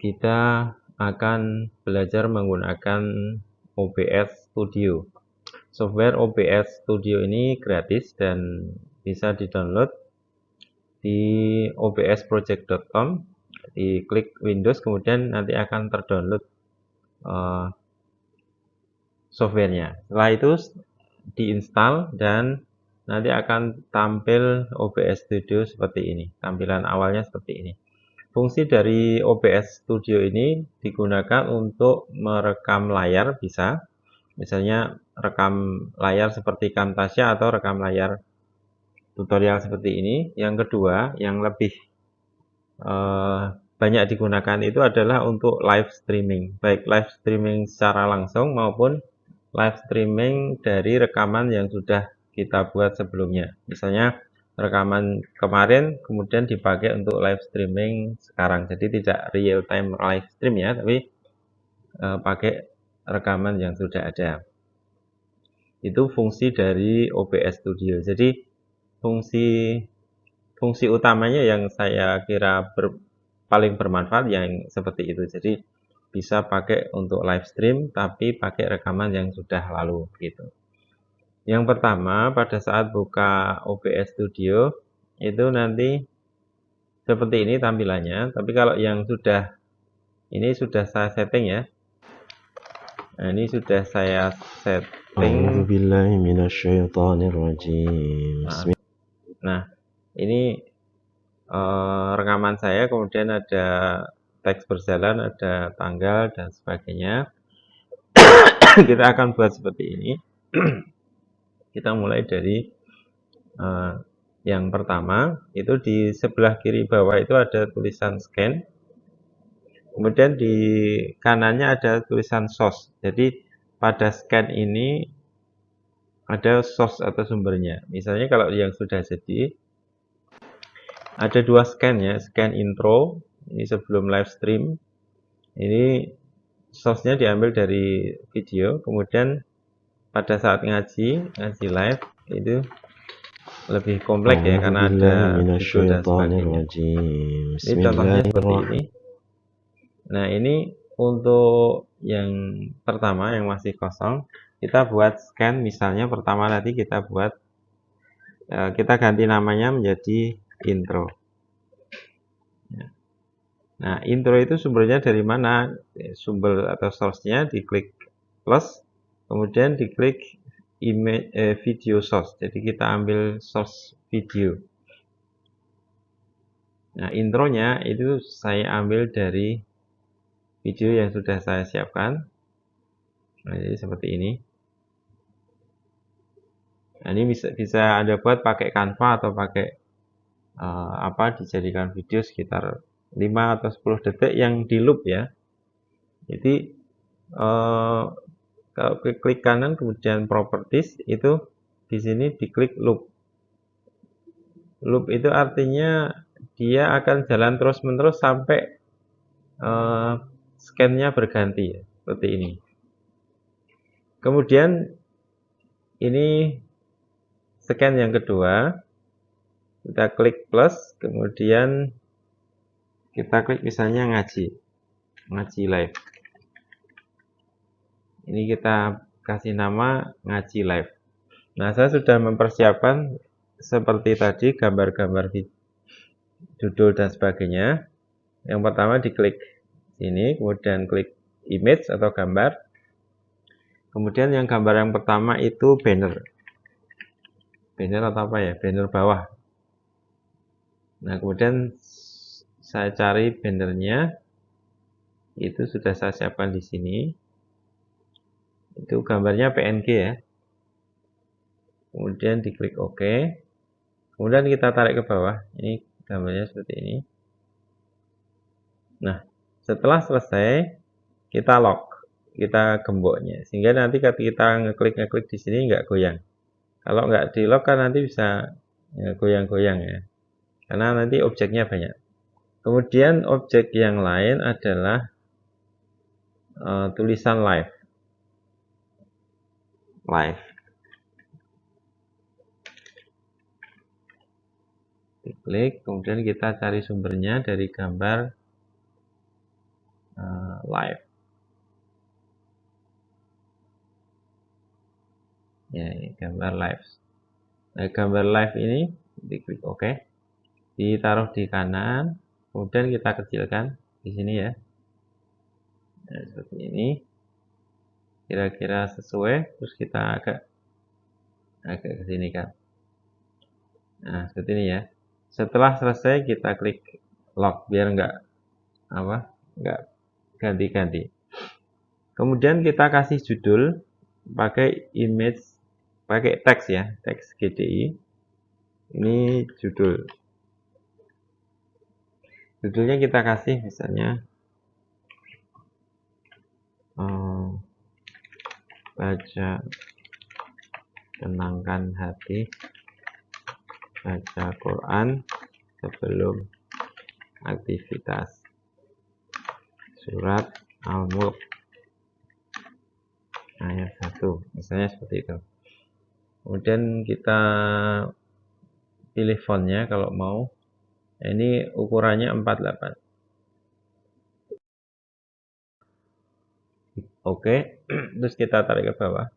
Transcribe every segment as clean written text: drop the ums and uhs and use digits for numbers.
kita akan belajar menggunakan OBS Studio. Software OBS Studio ini gratis dan bisa di-download di obsproject.com. Diklik Windows, kemudian nanti akan terdownload softwarenya. Setelah itu diinstal dan nanti akan tampil OBS Studio seperti ini. Tampilan awalnya seperti ini. Fungsi dari OBS Studio ini digunakan untuk merekam layar, bisa. Misalnya rekam layar seperti Camtasia atau rekam layar tutorial seperti ini. Yang kedua, yang lebih banyak digunakan itu adalah untuk live streaming. Baik live streaming secara langsung maupun live streaming dari rekaman yang sudah kita buat sebelumnya. Misalnya rekaman kemarin kemudian dipakai untuk live streaming sekarang. Jadi tidak real time live stream ya, tapi pakai rekaman yang sudah ada. Itu fungsi dari OBS Studio. Jadi fungsi utamanya yang saya kira paling bermanfaat yang seperti itu. Jadi bisa pakai untuk live stream tapi pakai rekaman yang sudah lalu gitu. Yang pertama, pada saat buka OBS Studio itu nanti seperti ini tampilannya, tapi kalau yang ini sudah saya setting ya. Nah, ini sudah saya setting. Nah, ini rekaman saya, kemudian ada teks berjalan, ada tanggal dan sebagainya. Kita akan buat seperti ini. Kita mulai dari yang pertama, itu di sebelah kiri bawah itu ada tulisan scan. Kemudian di kanannya ada tulisan source. Jadi pada scan ini ada source atau sumbernya. Misalnya kalau yang sudah jadi, ada dua scan ya, scan intro, ini sebelum live stream. Ini source-nya diambil dari video, kemudian pada saat ngaji live itu lebih kompleks ya karena ada judul dan sebagainya. Ini contohnya seperti ini. Nah, ini untuk yang pertama yang masih kosong, kita buat scan. Misalnya pertama nanti kita buat, kita ganti namanya menjadi intro. Nah, intro itu sumbernya dari mana? Sumber atau source-nya diklik plus, kemudian diklik video source. Jadi kita ambil source video. Nah, intronya itu saya ambil dari video yang sudah saya siapkan. Nah, jadi seperti ini. Nah, ini bisa Anda buat pakai Canva atau pakai dijadikan video sekitar 5 atau 10 detik yang di loop ya. Jadi kalau klik kanan kemudian properties, itu di sini diklik loop. Loop itu artinya dia akan jalan terus-menerus sampai scan-nya berganti ya, seperti ini. Kemudian ini scan yang kedua, kita klik plus, kemudian kita klik misalnya ngaji live. Ini kita kasih nama ngaji live. Nah, saya sudah mempersiapkan seperti tadi gambar-gambar judul dan sebagainya. Yang pertama diklik sini, kemudian klik image atau gambar. Kemudian yang gambar yang pertama itu banner. Banner atau apa ya? Banner bawah. Nah, kemudian saya cari bannernya. Itu sudah saya siapkan di sini. Itu gambarnya PNG ya. Kemudian diklik OK. Kemudian kita tarik ke bawah. Ini gambarnya seperti ini. Nah, setelah selesai, kita lock, kita gemboknya, sehingga nanti ketika kita ngeklik di sini nggak goyang. Kalau nggak di lock kan nanti bisa goyang-goyang ya, karena nanti objeknya banyak. Kemudian objek yang lain adalah tulisan live. Diklik, kemudian kita cari sumbernya dari gambar live. Ya, ini gambar live. Nah, gambar live ini diklik OK, ditaruh di kanan, kemudian kita kecilkan di sini ya. Nah, seperti ini. Kira-kira sesuai, terus kita agak ke sini kan. Nah, seperti ini ya. Setelah selesai kita klik lock biar nggak ganti-ganti. Kemudian kita kasih judul pakai image, pakai teks ya, teks GDI. Ini judul. Judulnya kita kasih misalnya baca tenangkan hati, baca Quran sebelum aktivitas. Surat Al-Mulk ayat 1, misalnya seperti itu. Kemudian kita pilih fontnya kalau mau. Nah, ini ukurannya 48. Oke, terus kita tarik ke bawah.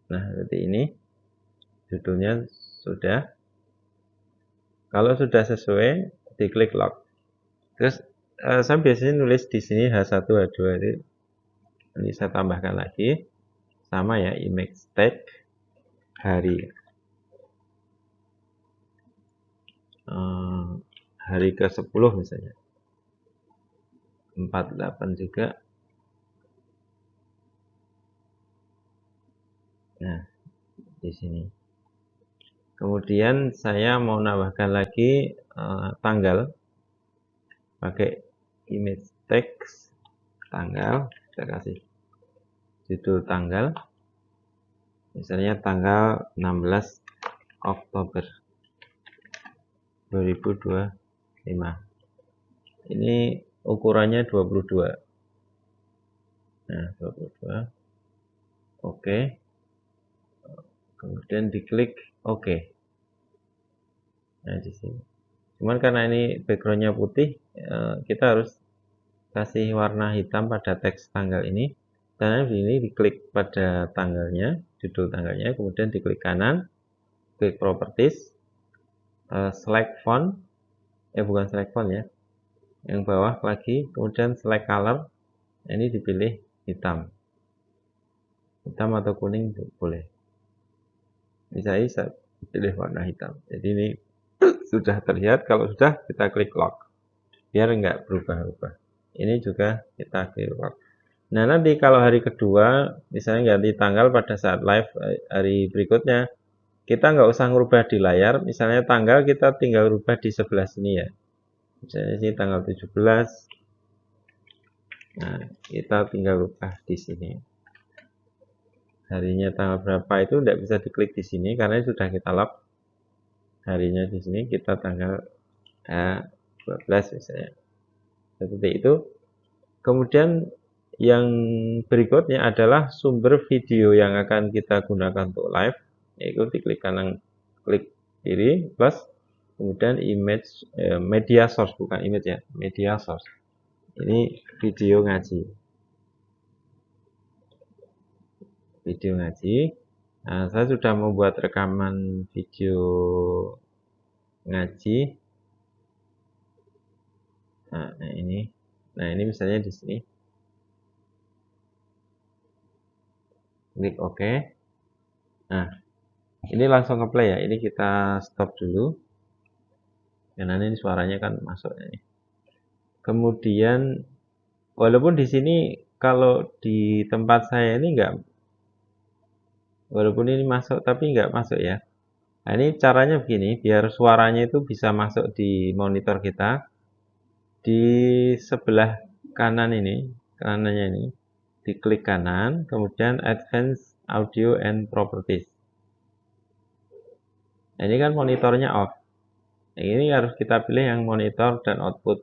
Nah, seperti ini. Judulnya sudah. Kalau sudah sesuai, diklik lock. Terus saya biasanya nulis di sini H1, H2. Ini saya tambahkan lagi. Sama ya, image tag hari. Hari ke-10 misalnya. 48 juga. Nah, di sini. Kemudian saya mau nambahkan lagi tanggal. Pakai image text tanggal, kita kasih judul tanggal. Misalnya tanggal 16 Oktober 2025. Ini ukurannya 22. Nah, 22. Oke. Kemudian diklik OK. Nah, di sini. Cuman karena ini backgroundnya putih, kita harus kasih warna hitam pada teks tanggal ini. Dan ini diklik pada tanggalnya, judul tanggalnya, kemudian diklik kanan, klik properties, select font, bukan select font ya, yang bawah lagi, kemudian select color, ini dipilih hitam atau kuning boleh. Bisa pilih warna hitam. Jadi ini sudah terlihat. Kalau sudah, kita klik lock biar nggak berubah-ubah. Ini juga kita klik lock. Nah, nanti kalau hari kedua misalnya ganti tanggal pada saat live hari berikutnya, kita nggak usah ngubah di layar. Misalnya tanggal kita tinggal rubah di sebelah sini ya. Misalnya ini tanggal 17. Nah, kita tinggal rubah di sini. Harinya tanggal berapa itu tidak bisa diklik di sini karena sudah kita lock. Harinya di sini kita tanggal 12 misalnya. Seperti itu. Kemudian yang berikutnya adalah sumber video yang akan kita gunakan untuk live, yaitu diklik kanan, klik kiri plus kemudian image, media source, bukan image ya, media source. Ini video ngaji. Nah, saya sudah membuat rekaman video ngaji. Nah, ini misalnya di sini. Klik OK. Nah, ini langsung ke play ya. Ini kita stop dulu. Karena ini suaranya kan masuk ini. Kemudian walaupun di sini kalau di tempat saya ini enggak, walaupun ini masuk tapi enggak masuk ya. Nah, ini caranya begini, biar suaranya itu bisa masuk di monitor kita. Di sebelah kanan ini, kanannya ini, diklik kanan, kemudian Advanced Audio and Properties. Nah, ini kan monitornya off. Nah, ini harus kita pilih yang monitor dan output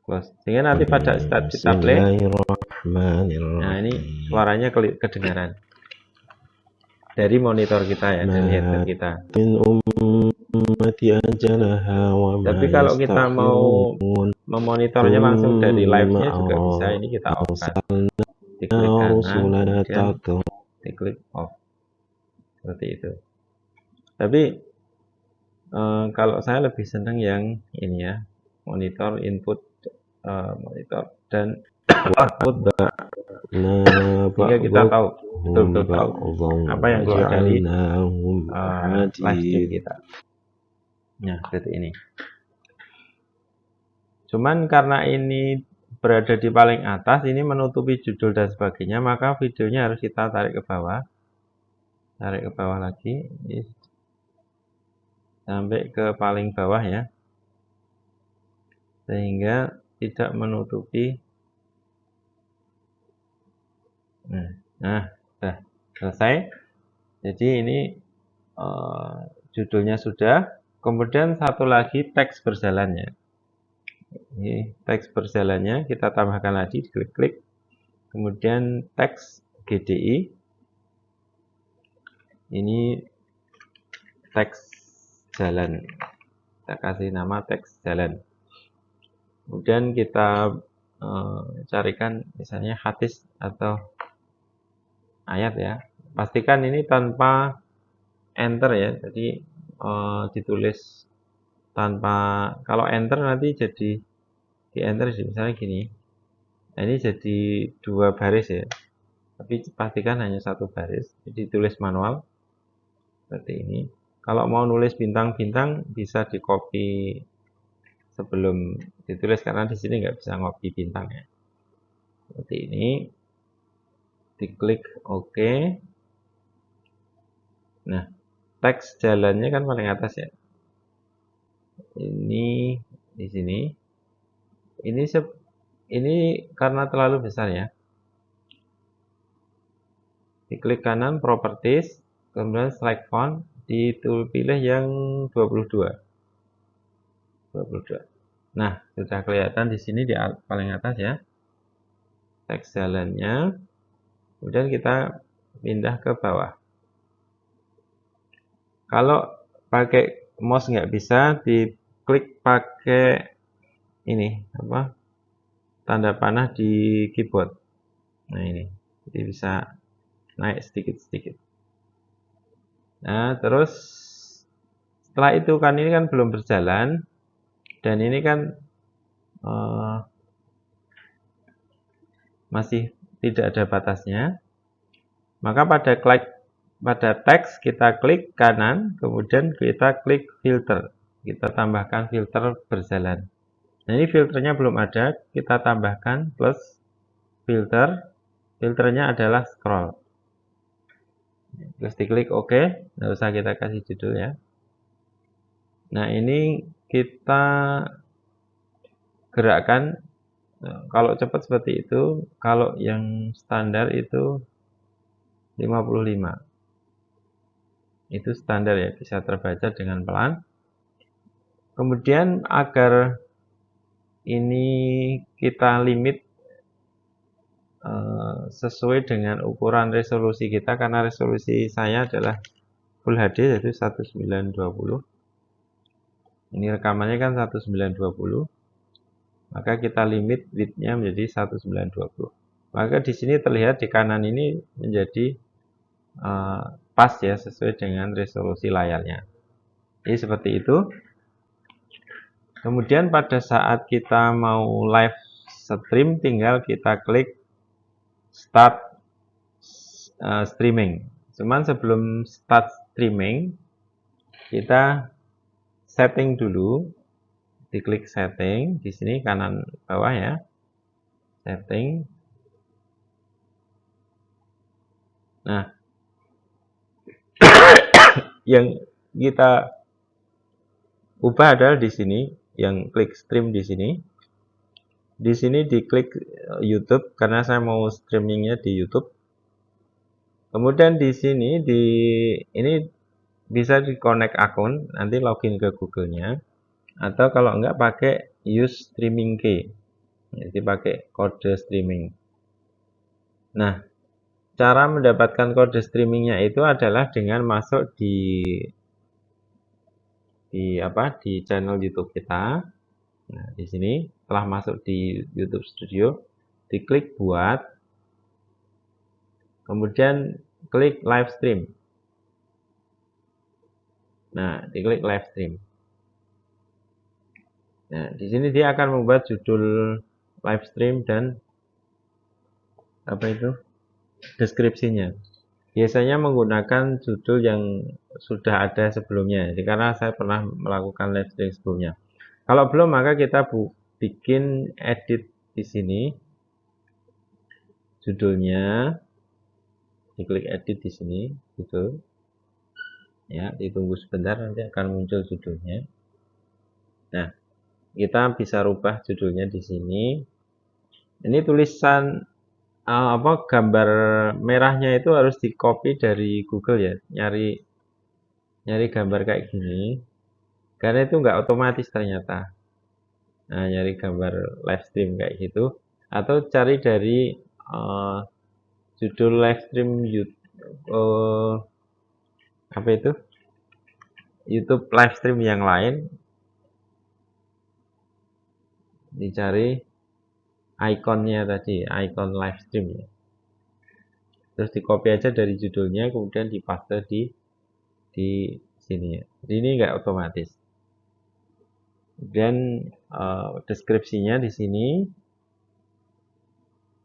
close. Sehingga nanti pada saat kita play, nah ini suaranya kedengaran dari monitor kita ya, dari headset kita. Tapi kalau kita mau memonitornya langsung dari live-nya juga bisa. Ini kita off-kan. Diklik kanan, kemudian diklik off. Seperti itu. Tapi kalau saya lebih senang yang ini ya, monitor input, monitor dan output, sehingga kita tahu betul-betul tahu apa yang keluar dari live stream kita. Nah, seperti ini. Cuman karena ini berada di paling atas, ini menutupi judul dan sebagainya, maka videonya harus kita tarik ke bawah. Tarik ke bawah lagi. Sampai ke paling bawah ya. Sehingga tidak menutupi. Nah, sudah selesai. Jadi ini judulnya sudah. Kemudian satu lagi teks berjalannya. Ini teks berjalannya kita tambahkan lagi, klik-klik. Kemudian teks GDI. Ini teks jalan. Kita kasih nama teks jalan. Kemudian kita carikan misalnya hadis atau ayat ya. Pastikan ini tanpa enter ya. Jadi ditulis tanpa, kalau enter nanti jadi di enter misalnya gini. Nah, ini jadi 2 baris ya. Tapi pastikan hanya 1 baris. Jadi tulis manual seperti ini. Kalau mau nulis bintang-bintang bisa di copy sebelum ditulis karena di sini nggak bisa ngopi bintang ya. Seperti ini. Diklik OK. Nah, teks jalannya kan paling atas ya. Ini di sini. Ini karena terlalu besar ya. Diklik kanan properties, kemudian select font, pilih yang 22. Nah, sudah kelihatan di sini di paling atas ya. Teks jalannya. Kemudian kita pindah ke bawah. Kalau pakai mouse nggak bisa, diklik pakai ini apa? Tanda panah di keyboard. Nah, ini. Jadi bisa naik sedikit-sedikit. Nah, terus setelah itu kan ini kan belum berjalan dan ini kan masih tidak ada batasnya. Maka pada teks kita klik kanan, kemudian kita klik filter. Kita tambahkan filter berjalan. Nah, ini filternya belum ada, kita tambahkan plus filter. Filternya adalah scroll. Terus diklik OK, nggak usah kita kasih judul ya. Nah, ini kita gerakkan. Kalau cepat seperti itu, kalau yang standar itu 55. Itu standar ya, bisa terbaca dengan pelan. Kemudian agar ini kita limit sesuai dengan ukuran resolusi kita, karena resolusi saya adalah Full HD yaitu 1920. Ini rekamannya kan 1920. Maka kita limit width-nya menjadi 1920. Maka di sini terlihat di kanan ini menjadi pas ya, sesuai dengan resolusi layarnya. Jadi seperti itu. Kemudian pada saat kita mau live stream, tinggal kita klik start streaming. Cuman sebelum start streaming, kita setting dulu. Diklik setting di sini kanan bawah ya. Setting. Nah, yang kita ubah adalah di sini, yang klik stream di sini. Di sini diklik YouTube karena saya mau streamingnya di YouTube. Kemudian di sini ini bisa di connect akun, nanti login ke Google-nya. Atau kalau enggak pakai use streaming key. Jadi pakai kode streaming. Nah, cara mendapatkan kode streamingnya itu adalah dengan masuk di di channel YouTube kita. Nah, di sini setelah masuk di YouTube Studio, diklik buat, kemudian klik live stream. Nah, diklik live stream. Nah, di sini dia akan membuat judul live stream dan deskripsinya. Biasanya menggunakan judul yang sudah ada sebelumnya. Jadi karena saya pernah melakukan live stream sebelumnya. Kalau belum, maka kita bikin edit di sini. Judulnya, diklik edit di sini, judul. Ya, ditunggu sebentar nanti akan muncul judulnya. Nah, kita bisa rubah judulnya di sini. Ini tulisan gambar merahnya itu harus di copy dari Google ya. Nyari gambar kayak gini. Karena itu nggak otomatis ternyata. Nah, nyari gambar live stream kayak gitu. Atau cari dari judul live stream YouTube live stream yang lain, dicari ikonnya tadi, ikon live stream ya. Terus di copy aja dari judulnya, kemudian dipaste di sini ya. Jadi ini nggak otomatis. Kemudian deskripsinya di sini.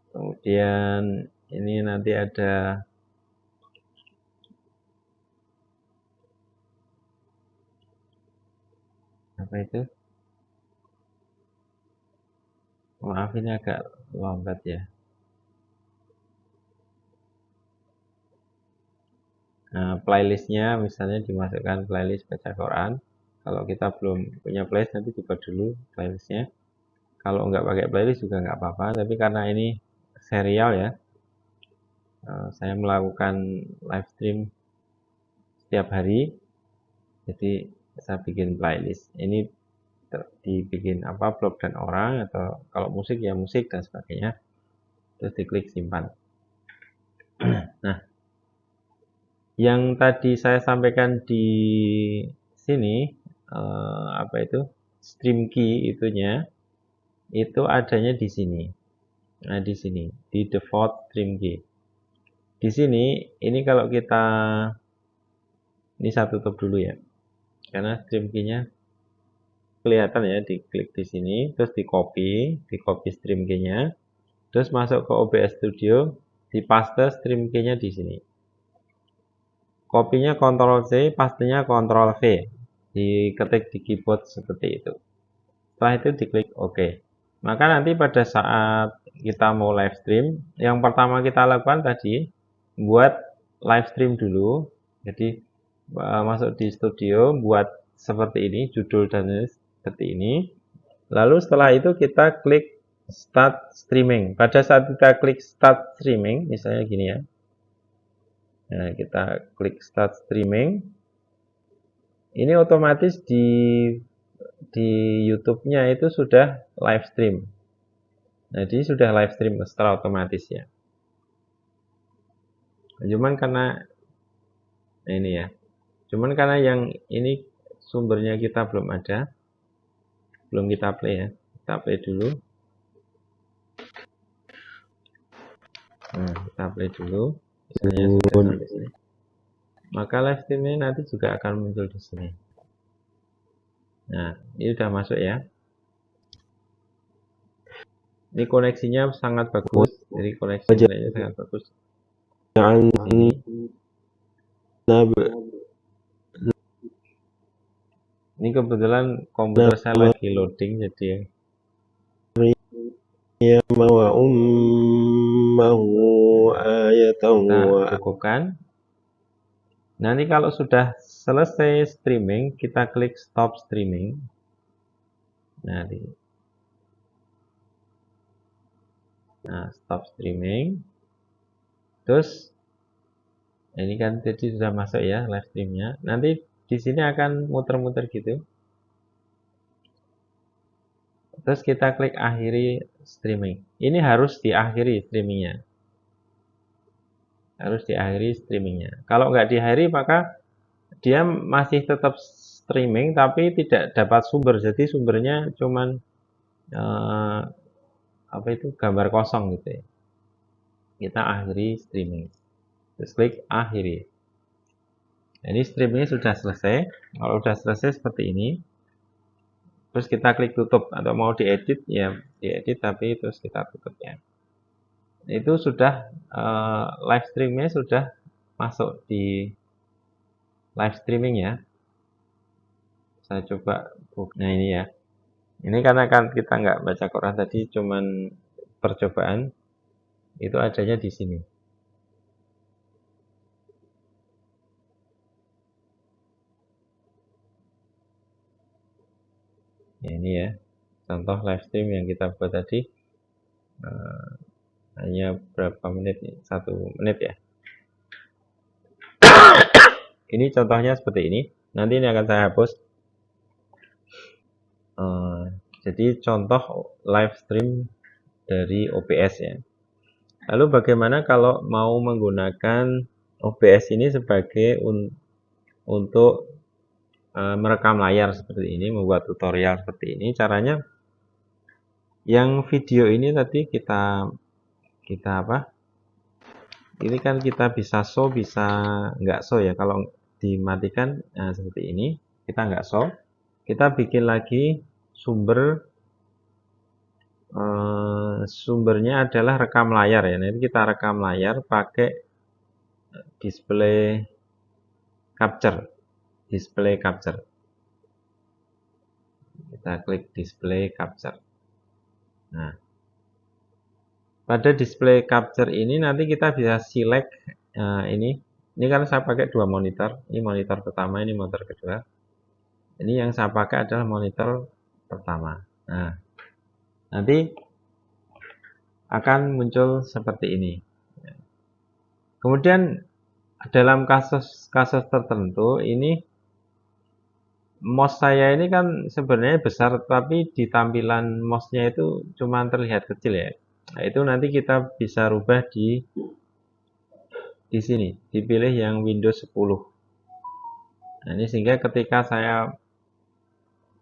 Kemudian ini nanti ada maaf ini agak lambat ya. Nah, playlistnya misalnya dimasukkan playlist baca Quran. Kalau kita belum punya playlist, nanti coba dulu playlistnya. Kalau nggak pakai playlist juga nggak apa-apa, tapi karena ini serial ya, saya melakukan live stream setiap hari, jadi saya bikin playlist. Ini dibikin blog dan orang, atau kalau musik ya musik dan sebagainya. Terus diklik simpan. Nah, yang tadi saya sampaikan di sini stream key itunya itu adanya di sini. Nah, di sini di default stream key. Di sini ini kalau kita ini saya tutup dulu ya. Karena stream key-nya kelihatan ya, diklik di sini terus di copy stream key-nya. Terus masuk ke OBS Studio, dipaste stream key-nya di sini. Kopinya Ctrl C, pastenya Ctrl V. Diketik di keyboard seperti itu. Setelah itu diklik OK. Maka nanti pada saat kita mau live stream, yang pertama kita lakukan tadi, buat live stream dulu. Jadi masuk di studio, buat seperti ini, judul dan seperti ini. Lalu setelah itu kita klik Start Streaming. Pada saat kita klik Start Streaming, misalnya gini ya. Nah, kita klik Start Streaming. Ini otomatis di YouTube-nya itu sudah live stream. Jadi sudah live stream secara otomatis ya. Cuman karena ini ya. Cuman karena yang ini sumbernya kita belum ada. Belum kita play ya. Kita play dulu. Nah, kita play dulu. Misalnya sudah sampai sini. Maka live streamnya nanti juga akan muncul di sini. Nah, ini sudah masuk ya. Ini koneksinya sangat bagus. Jadi koneksinya sangat bagus. Ini kebetulan komputer saya lagi loading, jadi kita cukupkan. Nanti kalau sudah selesai streaming, kita klik stop streaming. Nah, stop streaming. Terus ini kan jadi sudah masuk ya live streamnya. Nanti di sini akan muter-muter gitu. Terus kita klik akhiri streaming. Ini harus diakhiri streamingnya. Harus diakhiri streamingnya. Kalau nggak diakhiri, maka dia masih tetap streaming tapi tidak dapat sumber. Jadi sumbernya cuman apa itu gambar kosong gitu ya. Kita akhiri streaming. Terus klik akhiri. Ini streamingnya sudah selesai. Kalau sudah selesai seperti ini, terus kita klik tutup atau mau diedit ya diedit tapi terus kita tutup ya. Itu sudah live streamingnya sudah masuk di live streaming ya. Saya coba buka. Nah ini ya. Ini karena kan kita nggak baca Quran tadi, cuman percobaan. Itu adanya di sini. Ya, ini ya. Contoh live stream yang kita buat tadi. Hanya berapa menit? 1 menit ya. Ini contohnya seperti ini. Nanti ini akan saya hapus. Jadi contoh live stream dari OBS ya. Lalu bagaimana kalau mau menggunakan OBS ini sebagai untuk merekam layar seperti ini, membuat tutorial seperti ini? Caranya yang video ini tadi kita apa? Ini kan kita bisa show, bisa nggak show ya. Kalau dimatikan seperti ini, kita nggak show. Kita bikin lagi sumbernya adalah rekam layar ya. Nanti kita rekam layar pakai display capture. Kita klik display capture. Nah, pada display capture ini nanti kita bisa select ini. Ini kan saya pakai 2 monitor. Ini monitor pertama, ini monitor kedua. Ini yang saya pakai adalah monitor pertama. Nah, nanti akan muncul seperti ini. Kemudian dalam kasus tertentu ini mouse saya ini kan sebenarnya besar, tapi di tampilan mouse-nya itu cuma terlihat kecil ya. Nah, itu nanti kita bisa rubah di sini, dipilih yang Windows 10. Nah, ini sehingga ketika saya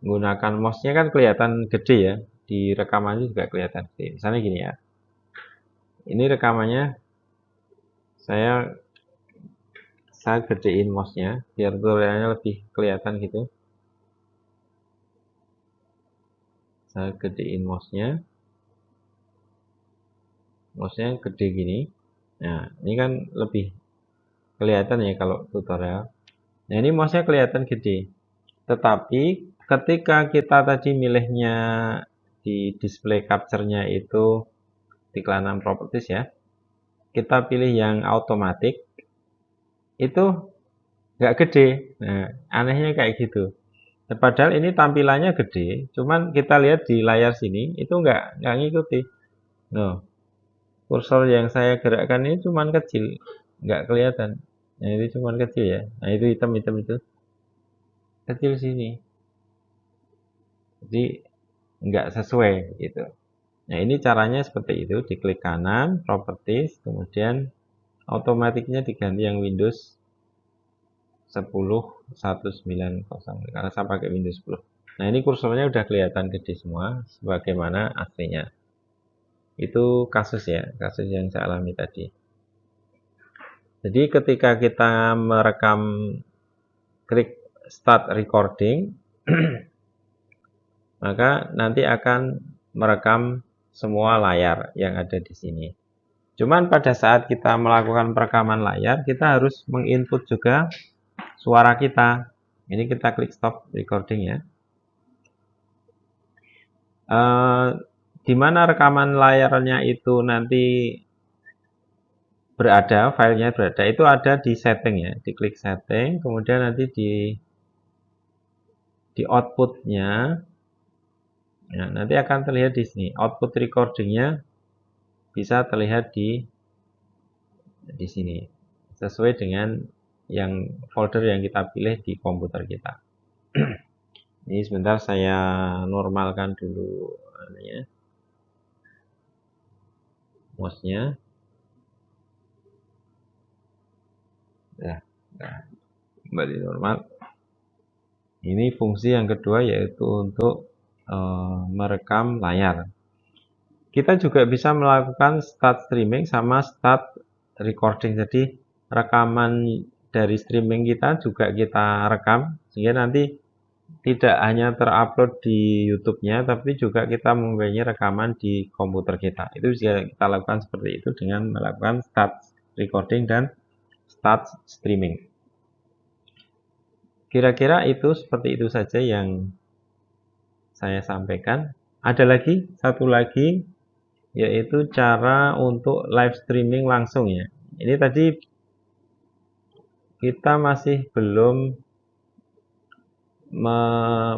menggunakan mouse-nya kan kelihatan gede ya, di rekaman juga kelihatan gede. Misalnya gini ya. Ini rekamannya saya gedein mouse-nya biar tutorialnya lebih kelihatan gitu. Saya gedein mouse-nya gede gini. Nah, ini kan lebih kelihatan ya kalau tutorial. Nah, ini mouse-nya kelihatan gede. Tetapi ketika kita tadi milihnya di display capture-nya itu di kelana properties ya, kita pilih yang automatic, itu nggak gede. Nah, anehnya kayak gitu. Nah, padahal ini tampilannya gede, cuman kita lihat di layar sini itu nggak ngikuti. Nah, kursor yang saya gerakkan ini cuman kecil, nggak kelihatan. Nah, itu cuman kecil ya. Nah, itu hitam-hitam itu kecil sini. Jadi nggak sesuai gitu. Nah, ini caranya seperti itu. Diklik kanan, properties, kemudian otomatiknya diganti yang Windows 10.190 karena saya pakai Windows 10. Nah, ini kursornya udah kelihatan gede semua sebagaimana aslinya. Itu kasus ya, kasus yang saya alami tadi. Jadi ketika kita merekam, klik start recording, maka nanti akan merekam semua layar yang ada di sini. Cuman pada saat kita melakukan perekaman layar, kita harus menginput juga suara kita. Ini kita klik stop recording ya. Di mana rekaman layarnya itu nanti berada, filenya berada, itu ada di setting ya. Diklik setting, kemudian nanti di outputnya, ya, nanti akan terlihat di sini. Output recordingnya bisa terlihat di sini, sesuai dengan yang folder yang kita pilih di komputer kita. Ini sebentar saya normalkan dulu mouse-nya. Nah, kembali normal. Ini fungsi yang kedua yaitu untuk merekam layar. Kita juga bisa melakukan start streaming sama start recording. Jadi rekaman dari streaming kita juga kita rekam sehingga nanti tidak hanya terupload di YouTube-nya, tapi juga kita mempunyai rekaman di komputer kita. Itu bisa kita lakukan seperti itu dengan melakukan start recording dan start streaming. Kira-kira itu seperti itu saja yang saya sampaikan. Ada lagi, satu lagi, yaitu cara untuk live streaming langsung ya. Ini tadi kita masih belum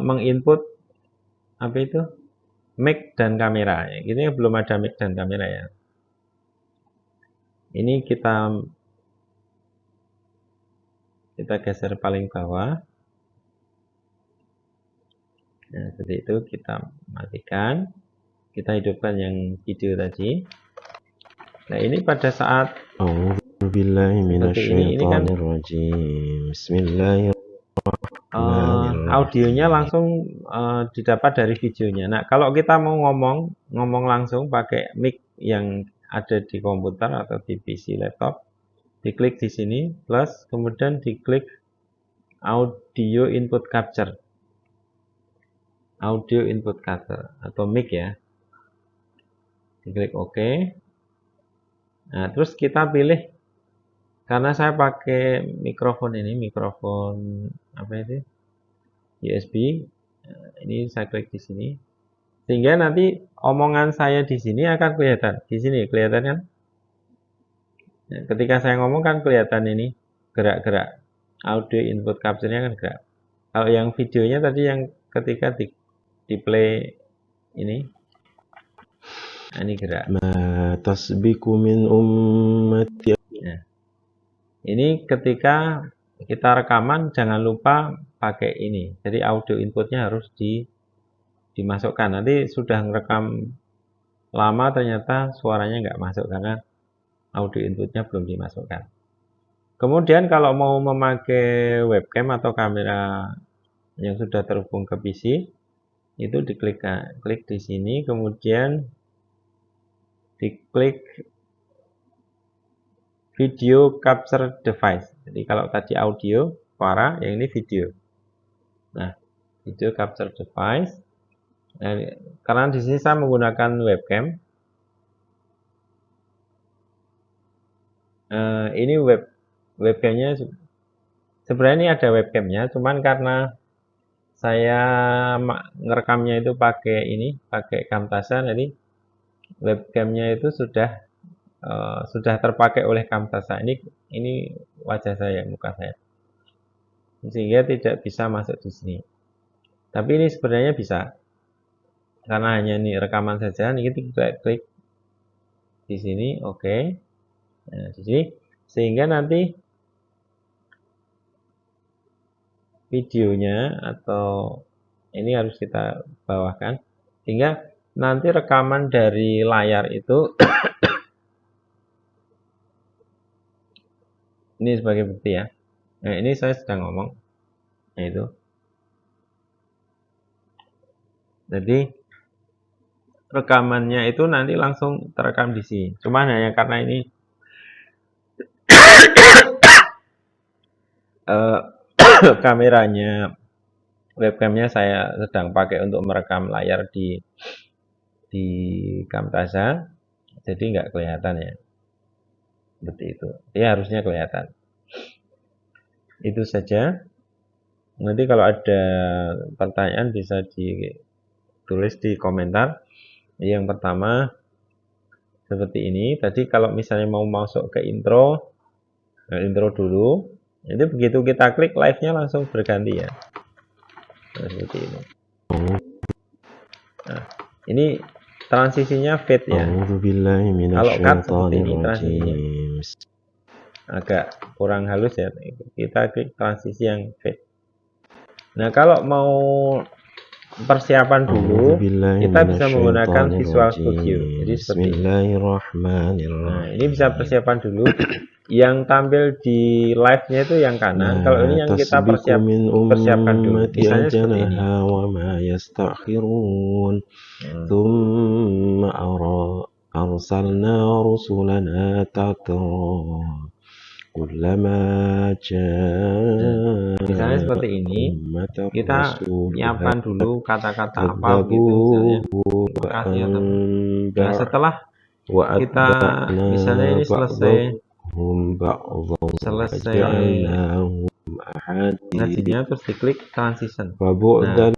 menginput apa itu mic dan kamera. Ini belum ada mic dan kamera ya. Ini kita geser paling bawah. Nah, seperti itu kita matikan. Kita hidupkan yang video tadi. Nah, ini pada saat seperti ini kan audionya langsung didapat dari videonya. Nah, kalau kita mau ngomong langsung pakai mic yang ada di komputer atau di PC laptop, diklik di sini plus, kemudian diklik audio input capture. Audio input capture atau mic ya. Diklik OK. Nah, terus kita pilih, karena saya pakai mikrofon ini, mikrofon apa itu? USB. Nah, ini saya klik di sini. Sehingga nanti omongan saya di sini akan kelihatan. Di sini kelihatan kan? Nah, ketika saya ngomong kan kelihatan ini gerak-gerak. Audio input capture-nya kan gerak. Kalau yang videonya tadi yang ketika di play ini, nah, ini gerak. tasbiku min ummati. Nah, ini ketika kita rekaman jangan lupa pakai ini. Jadi audio inputnya harus dimasukkan. Nanti sudah ngerekam lama ternyata suaranya nggak masuk karena audio inputnya belum dimasukkan. Kemudian kalau mau memakai webcam atau kamera yang sudah terhubung ke PC, itu klik di sini, kemudian diklik video capture device. Jadi kalau tadi audio, suara, yang ini video. Nah, video capture device. Nah, karena di sini saya menggunakan webcam. Ini webcamnya sebenarnya ini ada webcamnya, cuman karena saya ngerekamnya itu pakai Camtasia, jadi webcamnya itu sudah terpakai oleh Camtasia. Ini wajah saya, muka saya, sehingga tidak bisa masuk di sini. Tapi ini sebenarnya bisa, karena hanya ini rekaman saja. Ini kita klik di sini, oke. Nah, di sini sehingga nanti videonya atau ini harus kita bawahkan sehingga nanti rekaman dari layar itu ini sebagai bukti ya. Nah, ini saya sedang ngomong. Nah, itu. Jadi rekamannya itu nanti langsung terekam di sini. Cuman hanya karena ini kameranya, webcamnya saya sedang pakai untuk merekam layar di Camtasia, jadi nggak kelihatan ya. Seperti itu. Ya harusnya kelihatan. Itu saja. Nanti kalau ada pertanyaan bisa ditulis di komentar. Yang pertama seperti ini. Tadi kalau misalnya mau masuk ke intro dulu. Itu begitu kita klik live-nya langsung berganti ya. Nah, seperti ini. Nah, ini transisinya fade ya. Kalau cut seperti ini transisinya. Agak kurang halus ya. Kita klik transisi yang fade. Nah, kalau mau persiapan dulu, kita bisa menggunakan Visual Studio. Jadi seperti ini. Nah, ini bisa persiapan dulu. yang tampil di live-nya itu yang kanan. Kalau ini ما yang kita تسبق من persiapkan dulu. أمة Misalnya seperti ini. أجلها وما يستأخرون Hmm. ثم أرسلنا رسلنا تترى كلما Misalnya جاء seperti ini, أمة kita رسولها nyiapkan dulu kata-kata apa begitu misalnya. كذبوه Terima kasih ya teman. Nah, setelah kita وأتبعنا misalnya ini بعضهم بعضا selesai وجعلناهم أحاديث ngajinya, terus diklik transition. Nah, وبعدا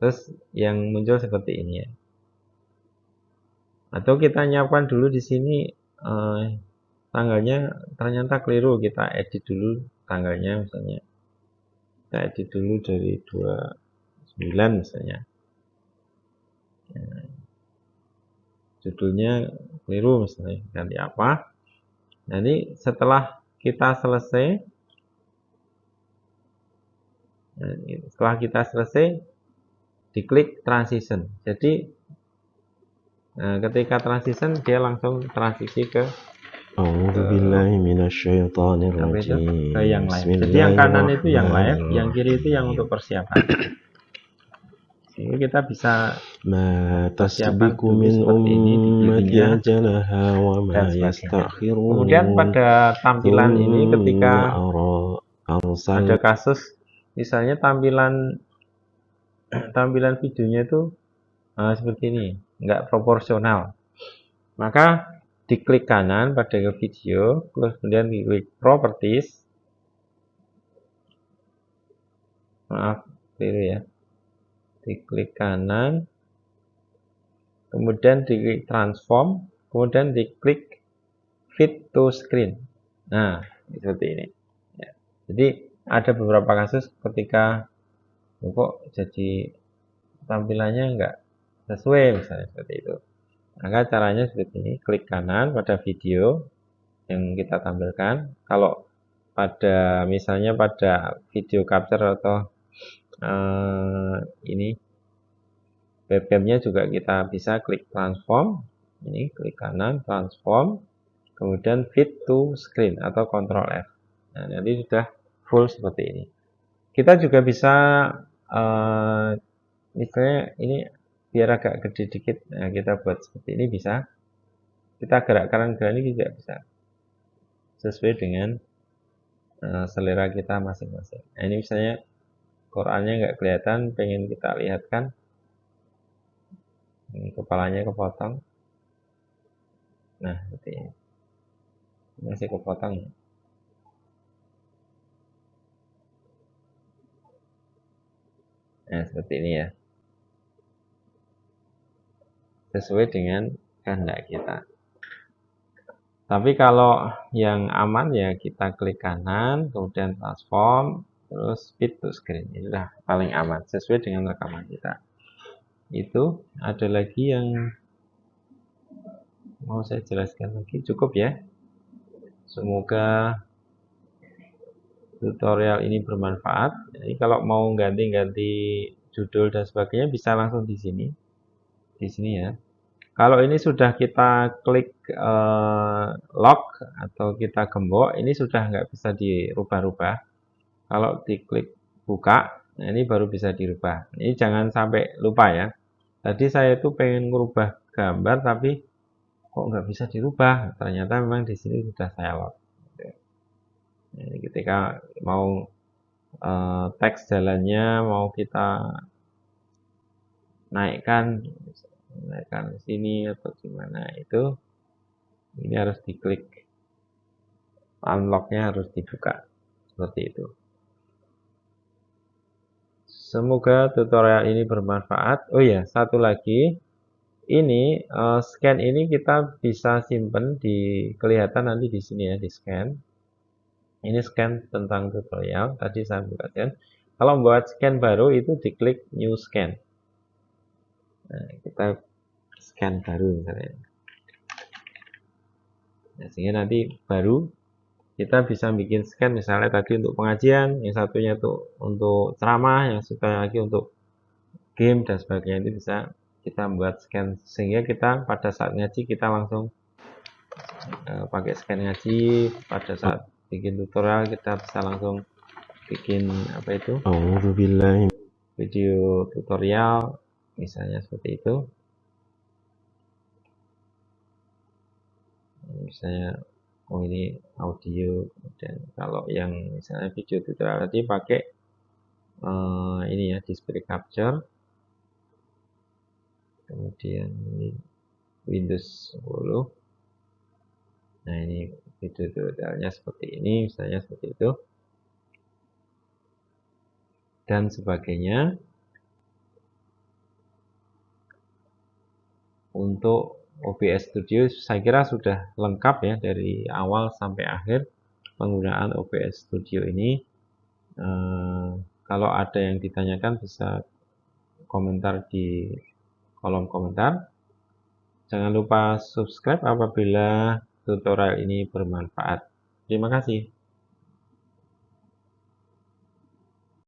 terus yang muncul seperti ini ya. Atau kita nyiapkan dulu di sini tanggalnya ternyata keliru, kita edit dulu tanggalnya misalnya. Kita edit dulu dari 29 misalnya. Nah, judulnya keliru misalnya, ganti apa. Nanti setelah kita selesai, diklik transition. Jadi ketika transition dia langsung transisi ke أعوذ بالله من الشيطان apa itu? الرجيم Ke yang بسم live. Jadi الله yang kanan itu yang الرحمن live, yang kiri itu yang الرحيم untuk persiapan. Sehingga kita bisa ما persiapan تسبق dulu من seperti ini di أمة dirinya أجلها dan وما sebagainya. يستأخرون Kemudian pada tampilan ini ثم ketika ada أرسلنا kasus misalnya tampilan videonya itu seperti ini, nggak proporsional. Maka diklik kanan pada video, kemudian diklik properties. Maaf, keliru ya. Diklik kanan, kemudian diklik transform, kemudian diklik fit to screen. Nah, seperti ini. Ya. Jadi ada beberapa kasus ketika kok jadi tampilannya nggak sesuai misalnya seperti itu. Maka caranya seperti ini, klik kanan pada video yang kita tampilkan. Kalau pada misalnya pada video capture atau ini webcamnya juga kita bisa klik transform. Ini klik kanan transform, kemudian fit to screen atau Ctrl F. Nah, nanti sudah full seperti ini. Kita juga bisa misalnya ini biar agak gede dikit, nah kita buat seperti ini bisa. Kita gerak kanan ini juga bisa sesuai dengan selera kita masing-masing. Nah, ini misalnya Qurannya nggak kelihatan, pengen kita lihatkan, ini kepalanya kepotong. Nah, seperti ini. Masih kepotong ya. Nah, seperti ini ya. Sesuai dengan kehendak kita. Tapi kalau yang aman ya kita klik kanan, kemudian transform, terus fit to screen. Ini sudah paling aman, sesuai dengan rekaman kita. Itu ada lagi yang mau saya jelaskan lagi, cukup ya. Semoga tutorial ini bermanfaat. Jadi kalau mau ganti-ganti judul dan sebagainya bisa langsung di sini. Di sini ya. Kalau ini sudah kita klik lock atau kita gembok, ini sudah nggak bisa dirubah-rubah. Kalau diklik buka, nah ini baru bisa dirubah. Ini jangan sampai lupa ya. Tadi saya itu pengen merubah gambar tapi kok nggak bisa dirubah. Ternyata memang di sini sudah saya lock. Jadi ketika mau teks jalannya mau kita naikkan sini atau gimana itu, ini harus diklik, unlocknya harus dibuka seperti itu. Semoga tutorial ini bermanfaat. Oh ya, satu lagi, ini scan ini kita bisa simpan di kelihatan nanti di sini ya, di scan. Ini scan tentang tutorial tadi saya buatkan. Kalau membuat scan baru itu diklik new scan. Nah, kita scan baru misalnya. Nah, sehingga nanti baru kita bisa bikin scan misalnya tadi untuk pengajian, yang satunya tuh untuk ceramah, yang satunya lagi untuk game dan sebagainya. Itu bisa kita buat scan sehingga kita pada saat ngaji kita langsung pakai scan ngaji. Pada saat bikin tutorial kita bisa langsung bikin أعوذ بالله video tutorial misalnya seperti itu. Misalnya ini audio, dan kalau yang misalnya video tutorial tadi pakai ini ya, display capture, kemudian ini Windows 10. Nah, ini video tutorialnya seperti ini, misalnya seperti itu, dan sebagainya. Untuk OBS Studio saya kira sudah lengkap ya, dari awal sampai akhir penggunaan OBS Studio ini. Kalau ada yang ditanyakan bisa komentar di kolom komentar. Jangan lupa subscribe apabila tutorial ini bermanfaat. Terima kasih.